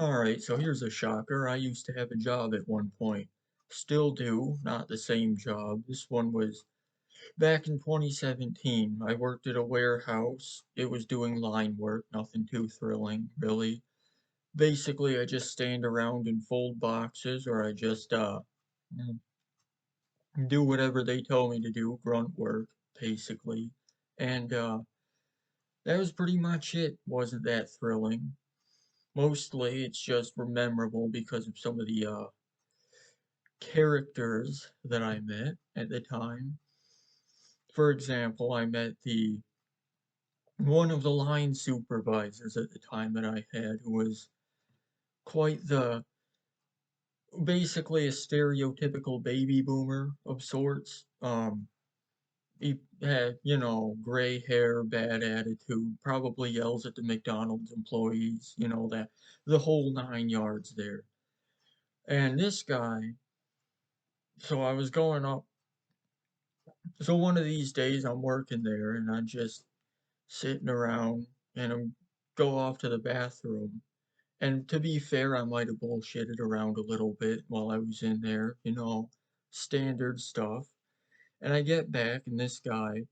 Alright, so here's a shocker. I used to have a job at one point. Still do, not the same job. This one was back in 2017. I worked at a warehouse. It was doing line work, nothing too thrilling, really. Basically, I just stand around and fold boxes, or I just mm, do whatever they tell me to do, grunt work, basically. And that was pretty much it. Wasn't that thrilling. Mostly, it's just memorable because of some of the characters that I met at the time. For example, I met the one of the line supervisors at the time that I had, who was quite the basically a stereotypical baby boomer of sorts. He had, gray hair, bad attitude, probably yells at the McDonald's employees, that the whole 9 yards there. And this guy, so I was going up, so one of these days I'm working there and I'm just sitting around and go off to the bathroom. And to be fair, I might have bullshitted around a little bit while I was in there, standard stuff. And I get back, and this guy,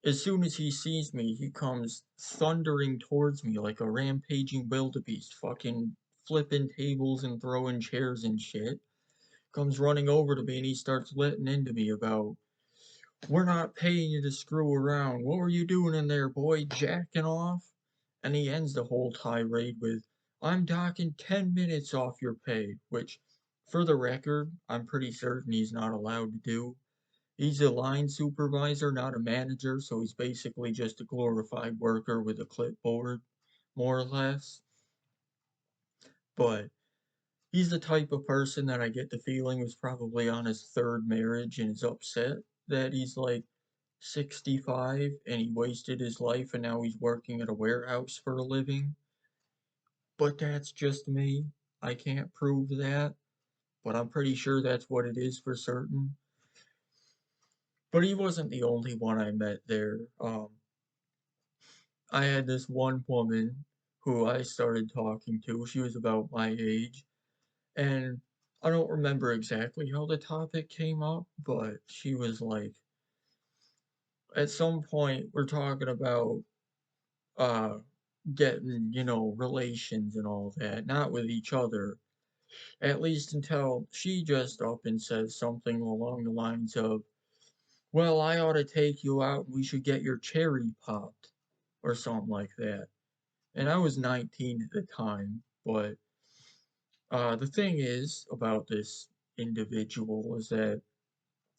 as soon as he sees me, he comes thundering towards me like a rampaging wildebeest, fucking flipping tables and throwing chairs and shit. Comes running over to me and he starts letting into me about, we're not paying you to screw around. What were you doing in there, boy? Jacking off? And he ends the whole tirade with, I'm docking 10 minutes off your pay, which, for the record, I'm pretty certain he's not allowed to do. He's a line supervisor, not a manager, so he's basically just a glorified worker with a clipboard, more or less. But he's the type of person that I get the feeling was probably on his third marriage and is upset that he's like 65 and he wasted his life and now he's working at a warehouse for a living. But that's just me. I can't prove that, but I'm pretty sure that's what it is for certain. But he wasn't the only one I met there. I had this one woman who I started talking to. She was about my age, and I don't remember exactly how the topic came up, but she was like, at some point, we're talking about uh getting, relations and all that, not with each other, at least until she just up and says something along the lines of, well, I ought to take you out and we should get your cherry popped, or something like that. And I was 19 at the time, but the thing is about this individual is that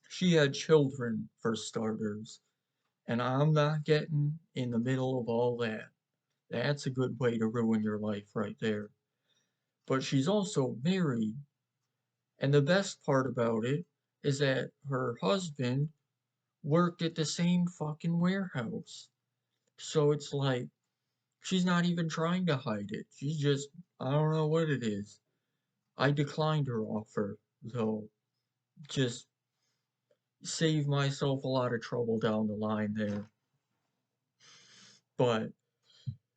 she had children, for starters, and I'm not getting in the middle of all that. That's a good way to ruin your life right there. But she's also married, and the best part about it is that her husband worked at the same fucking warehouse. So it's like she's not even trying to hide it. She's just, I don't know what it is. I declined her offer, though, just save myself a lot of trouble down the line there. But,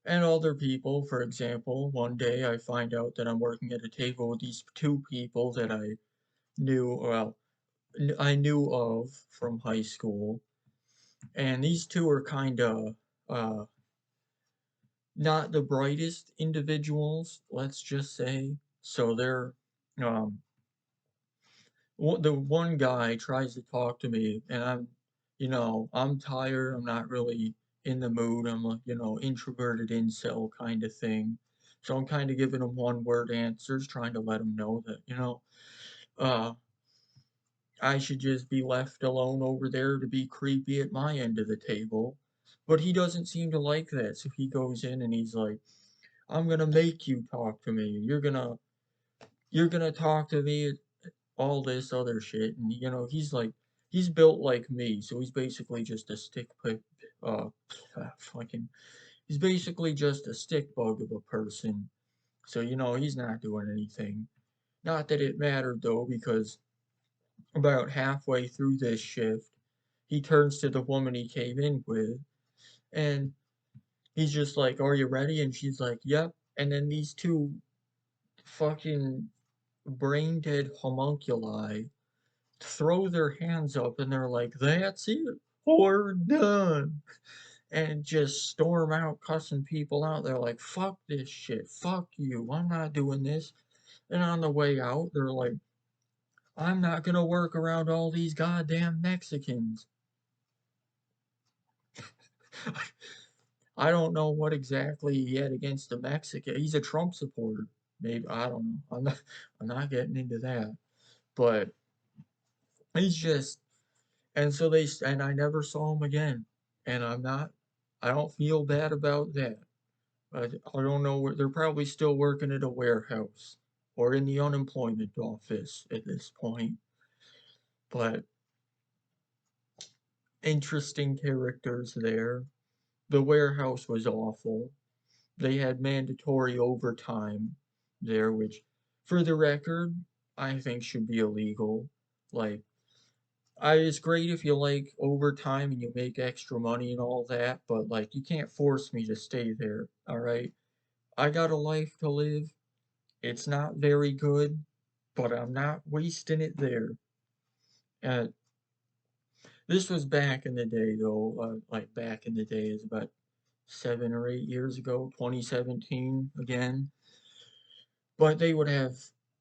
and other people, for example, one day I find out that I'm working at a table with these two people that I knew, well, I knew of from high school, and these two are kind of uh, not the brightest individuals, let's just say. So they're, um, the one guy tries to talk to me, and I'm tired. I'm not really in the mood. I'm a, introverted incel kind of thing. So I'm kind of giving him one word answers, trying to let him know that, uh, I should just be left alone over there to be creepy at my end of the table. But he doesn't seem to like that. So he goes in and he's like, I'm gonna make you talk to me. You're gonna talk to me, all this other shit. And he's like, he's built like me, so he's basically just a stick pick, uh, fucking, he's basically just a stick bug of a person. So he's not doing anything. Not that it mattered though, because about halfway through this shift, he turns to the woman he came in with, and he's just like, "Are you ready?" And she's like, "Yep." And then these two fucking brain dead homunculi throw their hands up and they're like, "That's it, we're done," and just storm out cussing people out. They're like, "Fuck this shit, fuck you, I'm not doing this." And on the way out, they're like, "I'm not gonna work around all these goddamn Mexicans." I don't know what exactly he had against the Mexican. He's a Trump supporter. Maybe I don't know. I'm not getting into that. But he's just and so and I never saw him again. And I don't feel bad about that. I don't know where they're probably still working at a warehouse or in the unemployment office at this point. But interesting characters there. The warehouse was awful. They had mandatory overtime there, which, for the record, I think should be illegal. Like, it's great if you like overtime and you make extra money and all that, but like, you can't force me to stay there, all right? I got a life to live. It's not very good, but I'm not wasting it there. Uh, this was back in the day, though. Like back in the day is about 7 or 8 years ago, 2017 again. But they would have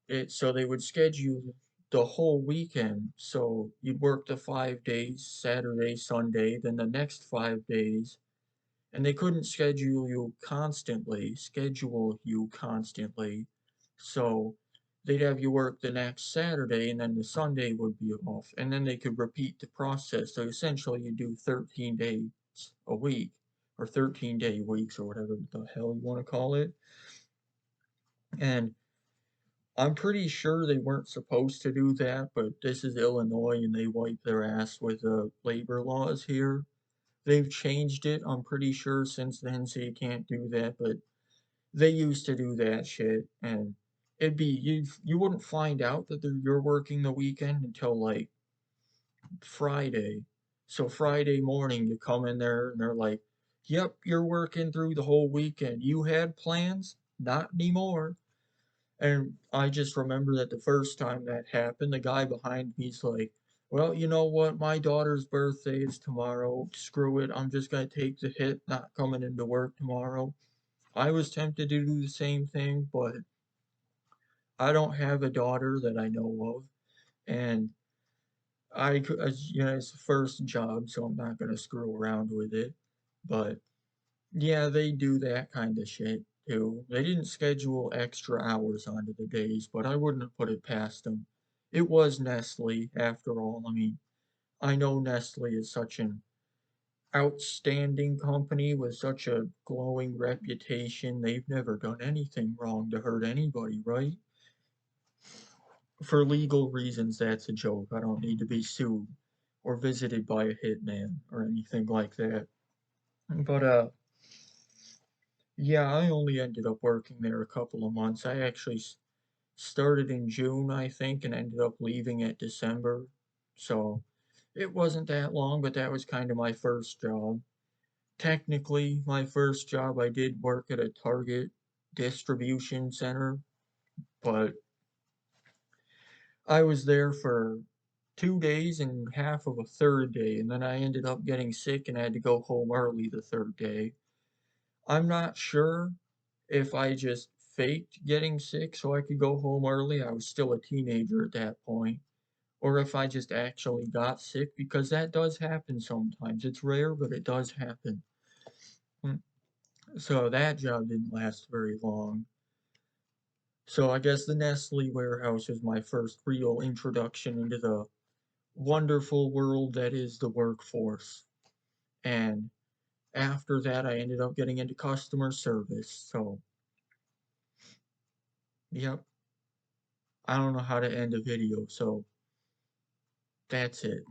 it so they would schedule the whole weekend. So you'd work the 5 days, Saturday, Sunday, then the next 5 days, and they couldn't schedule you constantly. So they'd have you work the next Saturday and then the Sunday would be off. And then they could repeat the process. So essentially you do 13 days a week or 13-day weeks or whatever the hell you want to call it. And I'm pretty sure they weren't supposed to do that, but this is Illinois and they wipe their ass with labor laws here. They've changed it, I'm pretty sure, since then, so you can't do that, but they used to do that shit, and you wouldn't find out that you're working the weekend until like Friday. So Friday morning, you come in there and they're like, "Yep, you're working through the whole weekend. You had plans? Not anymore." And I just remember that the first time that happened, the guy behind me's like, "Well, you know what? My daughter's birthday is tomorrow. Screw it. I'm just gonna take the hit, not coming into work tomorrow." I was tempted to do the same thing, but I don't have a daughter that I know of, and it's the first job, so I'm not gonna screw around with it. But yeah, they do that kind of shit too. They didn't schedule extra hours onto the days, but I wouldn't have put it past them. It was Nestle, after all. I mean, I know Nestle is such an outstanding company with such a glowing reputation. They've never done anything wrong to hurt anybody, right? For legal reasons, that's a joke. I don't need to be sued or visited by a hitman or anything like that. But yeah, I only ended up working there a couple of months. I actually started in June, I think, and ended up leaving at December. So it wasn't that long, but that was kind of my first job. Technically, my first job, I did work at a Target distribution center, but I was there for 2 days and half of a third day, and then I ended up getting sick and had to go home early the third day. I'm not sure if I just faked getting sick so I could go home early. I was still a teenager at that point. Or if I just actually got sick, because that does happen sometimes. It's rare, but it does happen. Mm, So that job didn't last very long. So I guess the Nestle warehouse was my first real introduction into the wonderful world that is the workforce. And after that, I ended up getting into customer service. So, yep, I don't know how to end a video, so that's it.